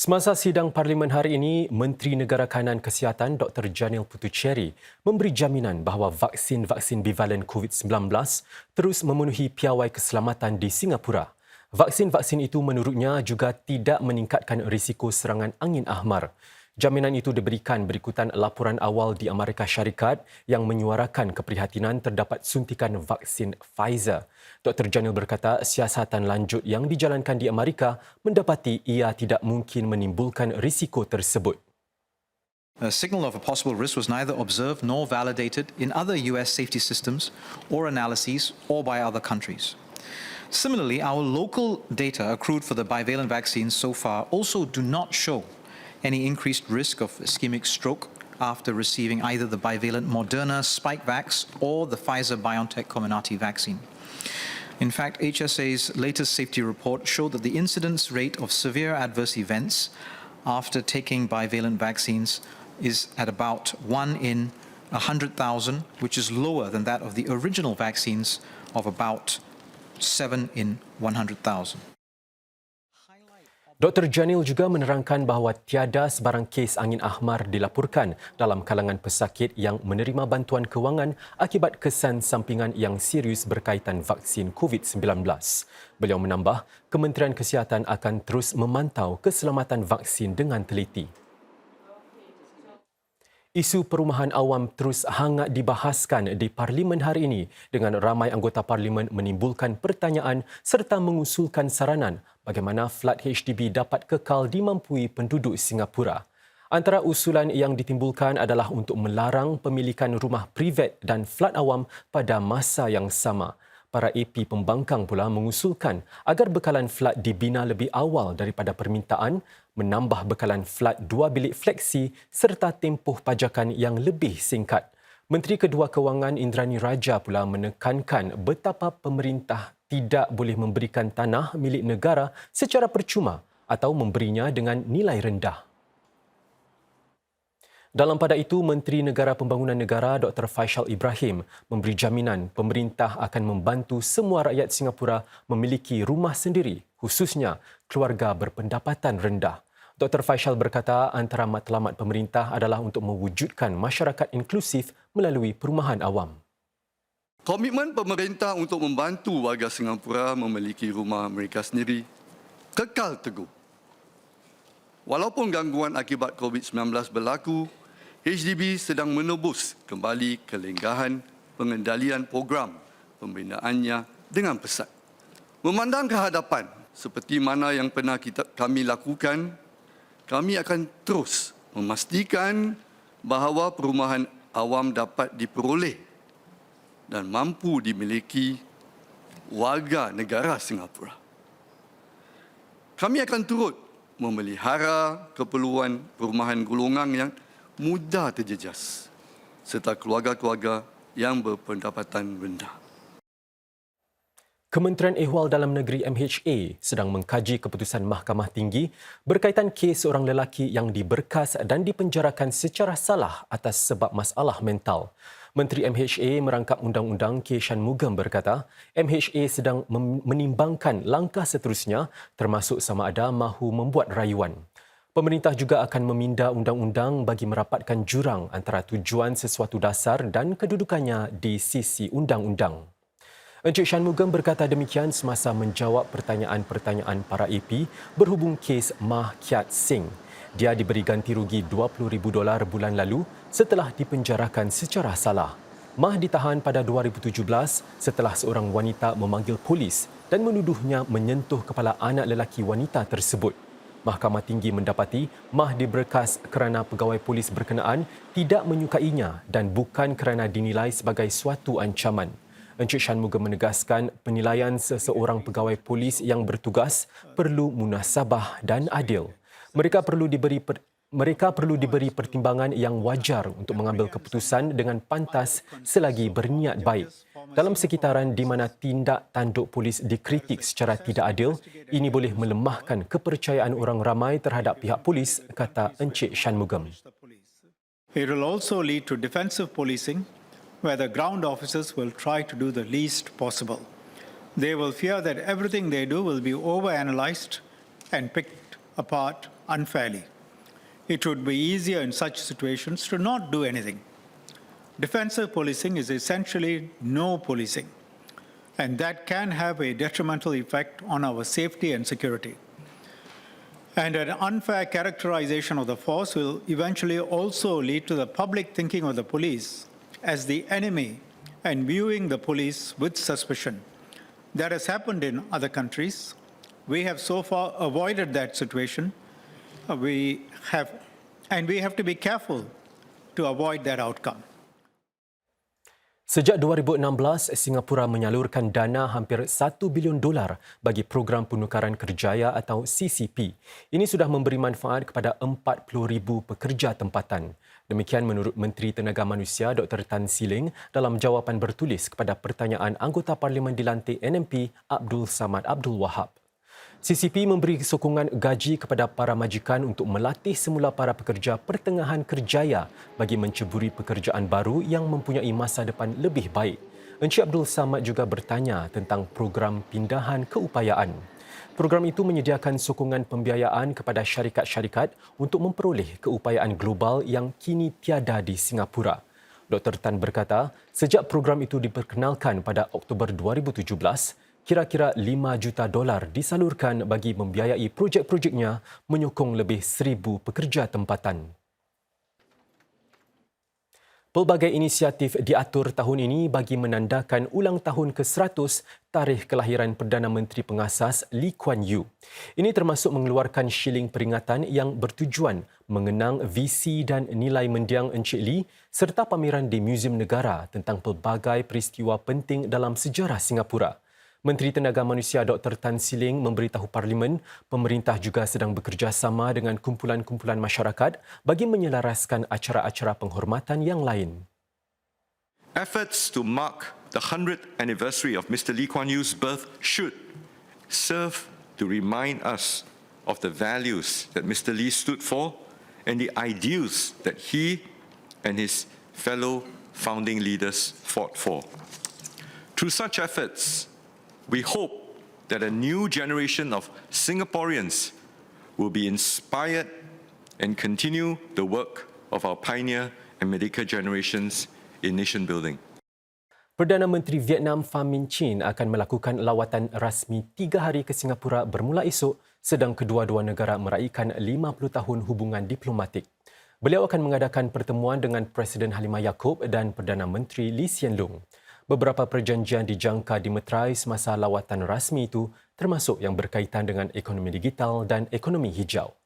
Semasa sidang Parlimen hari ini, Menteri Negara Kanan Kesihatan Dr. Janil Puthucheary memberi jaminan bahawa vaksin-vaksin bivalen COVID-19 terus memenuhi piawai keselamatan di Singapura. Vaksin-vaksin itu menurutnya juga tidak meningkatkan risiko serangan angin ahmar. Jaminan itu diberikan berikutan laporan awal di Amerika Syarikat yang menyuarakan keprihatinan terdapat suntikan vaksin Pfizer. Dr. Janil berkata siasatan lanjut yang dijalankan di Amerika mendapati ia tidak mungkin menimbulkan risiko tersebut. A signal of a possible risk was neither observed nor validated in other US safety systems or analyses or by other countries. Similarly, our local data accrued for the bivalent vaccines so far also do not show any increased risk of ischemic stroke after receiving either the bivalent Moderna Spikevax or the Pfizer-BioNTech Comirnaty vaccine. In fact, HSA's latest safety report showed that the incidence rate of severe adverse events after taking bivalent vaccines is at about 1 in 100,000, which is lower than that of the original vaccines of about 7 in 100,000. Dr. Janil juga menerangkan bahawa tiada sebarang kes angin ahmar dilaporkan dalam kalangan pesakit yang menerima bantuan kewangan akibat kesan sampingan yang serius berkaitan vaksin COVID-19. Beliau menambah, Kementerian Kesihatan akan terus memantau keselamatan vaksin dengan teliti. Isu perumahan awam terus hangat dibahaskan di Parlimen hari ini dengan ramai anggota Parlimen menimbulkan pertanyaan serta mengusulkan saranan bagaimana flat HDB dapat kekal dimampui penduduk Singapura. Antara usulan yang ditimbulkan adalah untuk melarang pemilikan rumah privat dan flat awam pada masa yang sama. Para AP pembangkang pula mengusulkan agar bekalan flat dibina lebih awal daripada permintaan, menambah bekalan flat 2 bilik fleksi serta tempoh pajakan yang lebih singkat. Menteri Kedua Kewangan Indrani Raja pula menekankan betapa pemerintah tidak boleh memberikan tanah milik negara secara percuma atau memberinya dengan nilai rendah. Dalam pada itu, Menteri Negara Pembangunan Negara Dr. Faisal Ibrahim memberi jaminan pemerintah akan membantu semua rakyat Singapura memiliki rumah sendiri, khususnya keluarga berpendapatan rendah. Dr. Faisal berkata antara matlamat pemerintah adalah untuk mewujudkan masyarakat inklusif melalui perumahan awam. Komitmen pemerintah untuk membantu warga Singapura memiliki rumah mereka sendiri kekal teguh. Walaupun gangguan akibat COVID-19 berlaku, HDB sedang menebus kembali kelenggahan pengendalian program pembinaannya dengan pesat. Memandang ke hadapan seperti mana yang pernah kami lakukan, kami akan terus memastikan bahawa perumahan awam dapat diperoleh dan mampu dimiliki warga negara Singapura. Kami akan turut memelihara keperluan perumahan golongan yang mudah terjejas serta keluarga-keluarga yang berpendapatan rendah. Kementerian Ehwal Dalam Negeri MHA sedang mengkaji keputusan Mahkamah Tinggi berkaitan kes seorang lelaki yang diberkas dan dipenjarakan secara salah atas sebab masalah mental. Menteri MHA merangkap undang-undang K. Shanmugam berkata, MHA sedang menimbangkan langkah seterusnya termasuk sama ada mahu membuat rayuan. Pemerintah juga akan meminda undang-undang bagi merapatkan jurang antara tujuan sesuatu dasar dan kedudukannya di sisi undang-undang. Encik Shanmugam berkata demikian semasa menjawab pertanyaan-pertanyaan para AP berhubung kes Mah Kiat Singh. Dia diberi ganti rugi $20,000 bulan lalu setelah dipenjarakan secara salah. Mah ditahan pada 2017 setelah seorang wanita memanggil polis dan menuduhnya menyentuh kepala anak lelaki wanita tersebut. Mahkamah Tinggi mendapati Mah diberkas kerana pegawai polis berkenaan tidak menyukainya dan bukan kerana dinilai sebagai suatu ancaman. Encik Shanmugam menegaskan penilaian seseorang pegawai polis yang bertugas perlu munasabah dan adil. Mereka perlu diberi pertimbangan yang wajar untuk mengambil keputusan dengan pantas selagi berniat baik. Dalam sekitaran di mana tindak tanduk polis dikritik secara tidak adil, ini boleh melemahkan kepercayaan orang ramai terhadap pihak polis, kata Encik Shanmugam. It will also lead to defensive policing, where the ground officers will try to do the least possible. They will fear that everything they do will be overanalyzed and picked apart unfairly. It would be easier in such situations to not do anything. Defensive policing is essentially no policing, and that can have a detrimental effect on our safety and security. And an unfair characterization of the force will eventually also lead to the public thinking of the police as the enemy and viewing the police with suspicion. That has happened in other countries. We have so far avoided that situation. We have to be careful to avoid that outcome. Sejak 2016, Singapura menyalurkan dana hampir $1 bilion bagi program penukaran kerjaya atau CCP. Ini sudah memberi manfaat kepada 40,000 pekerja tempatan. Demikian menurut Menteri Tenaga Manusia Dr. Tan Sri Leng dalam jawapan bertulis kepada pertanyaan anggota Parlimen dilantik NMP Abdul Samad Abdul Wahab. CCP memberi sokongan gaji kepada para majikan untuk melatih semula para pekerja pertengahan kerjaya bagi menceburi pekerjaan baru yang mempunyai masa depan lebih baik. Encik Abdul Samad juga bertanya tentang program pindahan keupayaan. Program itu menyediakan sokongan pembiayaan kepada syarikat-syarikat untuk memperoleh keupayaan global yang kini tiada di Singapura. Dr. Tan berkata, sejak program itu diperkenalkan pada Oktober 2017, kira-kira $5 juta disalurkan bagi membiayai projek-projeknya menyokong lebih 1,000 pekerja tempatan. Pelbagai inisiatif diatur tahun ini bagi menandakan ulang tahun ke-100 tarikh kelahiran Perdana Menteri Pengasas Lee Kuan Yew. Ini termasuk mengeluarkan shilling peringatan yang bertujuan mengenang visi dan nilai mendiang Encik Lee serta pameran di Muzium Negara tentang pelbagai peristiwa penting dalam sejarah Singapura. Menteri Tenaga Manusia Dr. Tan Sri Leng memberitahu Parlimen, pemerintah juga sedang bekerjasama dengan kumpulan-kumpulan masyarakat bagi menyelaraskan acara-acara penghormatan yang lain. Efforts to mark the 100th anniversary of Mr. Lee Kuan Yew's birth should serve to remind us of the values that Mr. Lee stood for and the ideals that he and his fellow founding leaders fought for. Through such efforts, we hope that a new generation of Singaporeans will be inspired and continue the work of our pioneer and medical generations in nation building. Perdana Menteri Vietnam Pham Minh Chinh akan melakukan lawatan rasmi 3 hari ke Singapura bermula esok sedang kedua-dua negara meraihkan 50 tahun hubungan diplomatik. Beliau akan mengadakan pertemuan dengan Presiden Halimah Yacob dan Perdana Menteri Lee Hsien Loong. Beberapa perjanjian dijangka dimeterai semasa lawatan rasmi itu, termasuk yang berkaitan dengan ekonomi digital dan ekonomi hijau.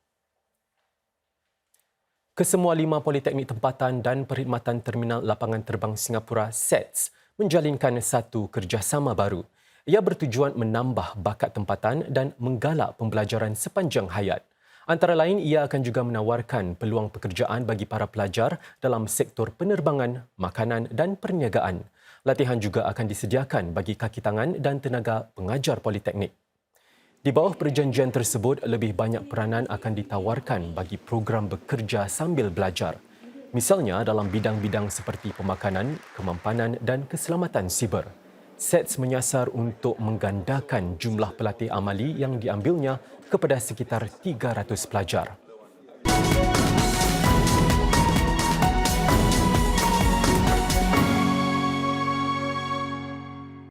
Kesemua 5 politeknik tempatan dan perkhidmatan terminal lapangan terbang Singapura SATS menjalinkan satu kerjasama baru. Ia bertujuan menambah bakat tempatan dan menggalak pembelajaran sepanjang hayat. Antara lain, ia akan juga menawarkan peluang pekerjaan bagi para pelajar dalam sektor penerbangan, makanan dan perniagaan. Latihan juga akan disediakan bagi kaki tangan dan tenaga pengajar politeknik. Di bawah perjanjian tersebut, lebih banyak peranan akan ditawarkan bagi program bekerja sambil belajar. Misalnya dalam bidang-bidang seperti pemakanan, kemampanan dan keselamatan siber. SATS menyasar untuk menggandakan jumlah pelatih amali yang diambilnya kepada sekitar 300 pelajar.